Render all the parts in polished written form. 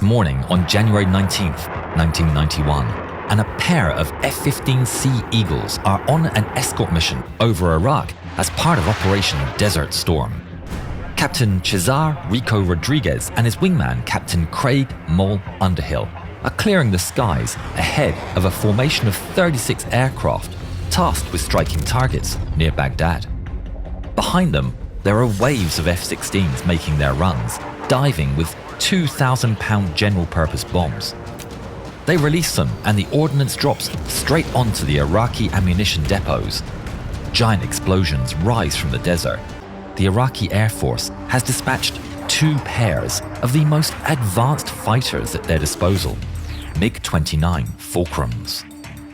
It's morning on January 19th, 1991, and a pair of F-15 Sea Eagles are on an escort mission over Iraq as part of Operation Desert Storm. Captain Cesar Rico Rodriguez and his wingman, Captain Craig Mole Underhill, are clearing the skies ahead of a formation of 36 aircraft tasked with striking targets near Baghdad. Behind them, there are waves of F-16s making their runs, diving with 2,000-pound general-purpose bombs. They release them and the ordnance drops straight onto the Iraqi ammunition depots. Giant explosions rise from the desert. The Iraqi Air Force has dispatched 2 pairs of the most advanced fighters at their disposal, Mig29 Fulcrums.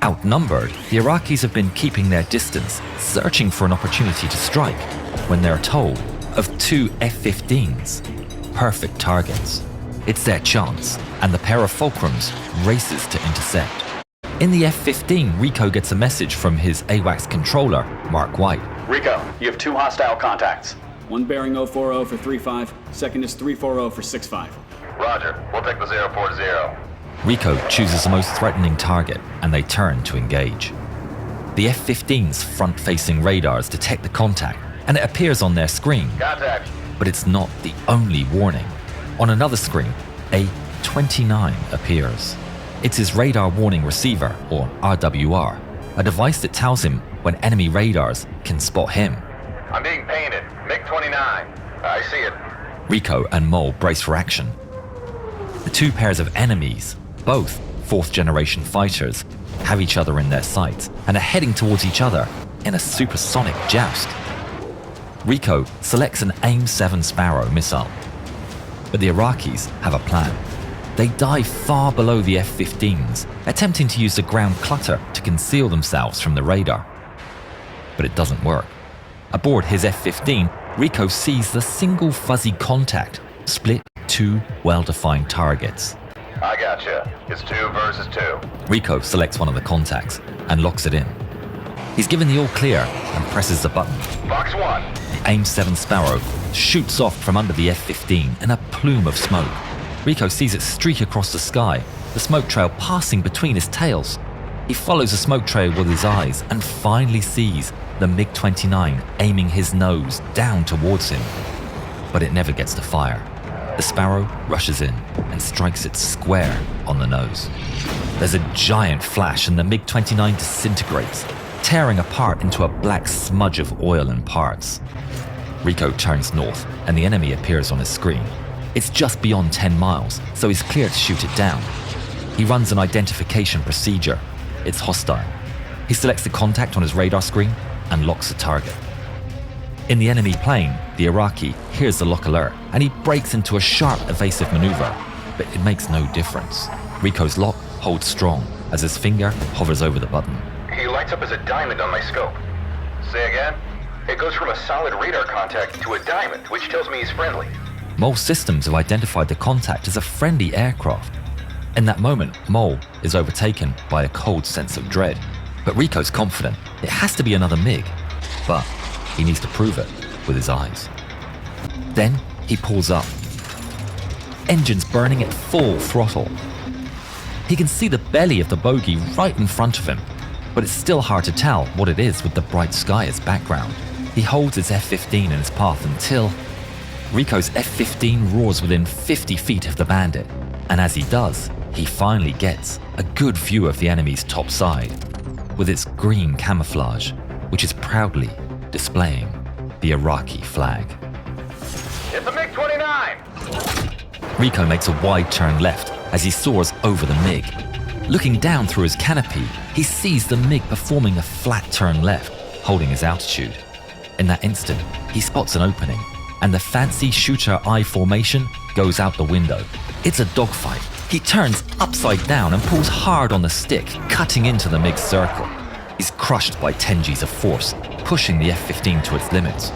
Outnumbered, the Iraqis have been keeping their distance, searching for an opportunity to strike, when they're told of 2 F-15s. Perfect targets. It's their chance, and the pair of Fulcrums races to intercept. In the F-15, Rico gets a message from his AWACS controller, Mark White. Rico, you have 2 hostile contacts. One bearing 040 for 35, second is 340 for 65. Roger, we'll take the 040. Rico chooses the most threatening target, and they turn to engage. The F-15's front-facing radars detect the contact, and it appears on their screen. Contact. But it's not the only warning. On another screen, a 29 appears. It's his radar warning receiver, or RWR, a device that tells him when enemy radars can spot him. I'm being painted. Mig29. I see it. Rico and Mole brace for action. The 2 pairs of enemies, both 4th-generation fighters, have each other in their sights and are heading towards each other in a supersonic joust. Rico selects an AIM-7 Sparrow missile. But the Iraqis have a plan. They dive far below the F-15s, attempting to use the ground clutter to conceal themselves from the radar. But it doesn't work. Aboard his F-15, Rico sees the single fuzzy contact split 2 well-defined targets. I gotcha. It's 2 versus 2. Rico selects one of the contacts and locks it in. He's given the all clear and presses the button. Box 1. The AIM-7 Sparrow shoots off from under the F-15 in a plume of smoke. Rico sees it streak across the sky, the smoke trail passing between his tails. He follows the smoke trail with his eyes and finally sees the MiG-29 aiming his nose down towards him. But it never gets to fire. The Sparrow rushes in and strikes it square on the nose. There's a giant flash and the MiG-29 disintegrates, tearing apart into a black smudge of oil and parts. Rico turns north and the enemy appears on his screen. It's just beyond 10 miles, so he's clear to shoot it down. He runs an identification procedure. It's hostile. He selects the contact on his radar screen and locks the target. In the enemy plane, the Iraqi hears the lock alert and he breaks into a sharp evasive maneuver, but it makes no difference. Rico's lock holds strong as his finger hovers over the button. He lights up as a diamond on my scope. Say again? It goes from a solid radar contact to a diamond, which tells me he's friendly. Mole systems have identified the contact as a friendly aircraft. In that moment, Mole is overtaken by a cold sense of dread. But Rico's confident it has to be another MiG, but he needs to prove it with his eyes. Then he pulls up. Engines burning at full throttle. He can see the belly of the bogey right in front of him, but it's still hard to tell what it is with the bright sky as background. He holds his F-15 in his path until Rico's F-15 roars within 50 feet of the Bandit, and as he does, he finally gets a good view of the enemy's top side, with its green camouflage, which is proudly displaying the Iraqi flag. It's a MiG-29! Rico makes a wide turn left as he soars over the MiG. Looking down through his canopy, he sees the MiG performing a flat turn left, holding his altitude. In that instant, he spots an opening, and the fancy shooter eye formation goes out the window. It's a dogfight. He turns upside down and pulls hard on the stick, cutting into the MiG's circle. He's crushed by 10 Gs of force, pushing the F-15 to its limits.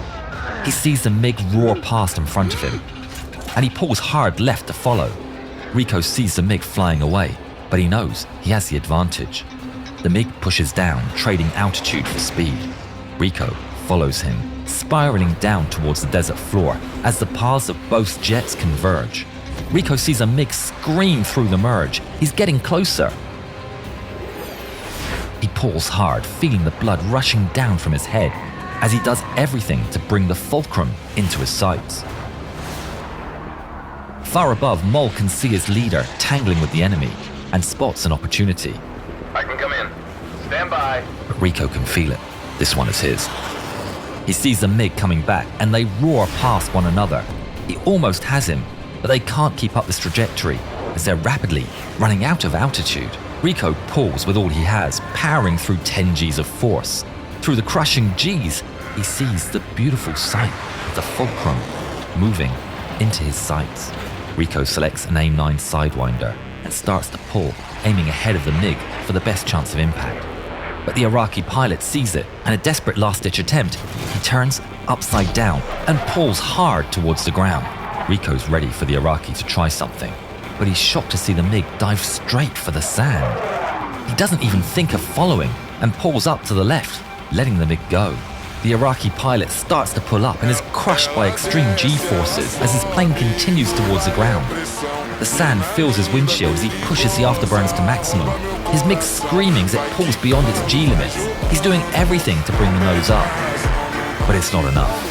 He sees the MiG roar past in front of him, and he pulls hard left to follow. Rico sees the MiG flying away, but he knows he has the advantage. The MiG pushes down, trading altitude for speed. Rico follows him, spiraling down towards the desert floor as the paths of both jets converge. Rico sees a MiG scream through the merge. He's getting closer. He pulls hard, feeling the blood rushing down from his head as he does everything to bring the Fulcrum into his sights. Far above, Mol can see his leader tangling with the enemy and spots an opportunity. I can come in. Stand by. But Rico can feel it. This one is his. He sees the MiG coming back and they roar past one another. He almost has him, but they can't keep up this trajectory as they're rapidly running out of altitude. Rico pulls with all he has, powering through 10 Gs of force. Through the crushing Gs, he sees the beautiful sight of the Fulcrum moving into his sights. Rico selects an AIM-9 Sidewinder and starts to pull, aiming ahead of the MiG for the best chance of impact. But the Iraqi pilot sees it, and a desperate last-ditch attempt, he turns upside down and pulls hard towards the ground. Rico's ready for the Iraqi to try something, but he's shocked to see the MiG dive straight for the sand. He doesn't even think of following and pulls up to the left, letting the MiG go. The Iraqi pilot starts to pull up and is crushed by extreme G-forces as his plane continues towards the ground. The sand fills his windshield as he pushes the afterburns to maximum. His MiG screaming as it pulls beyond its G limit. He's doing everything to bring the nose up. But it's not enough.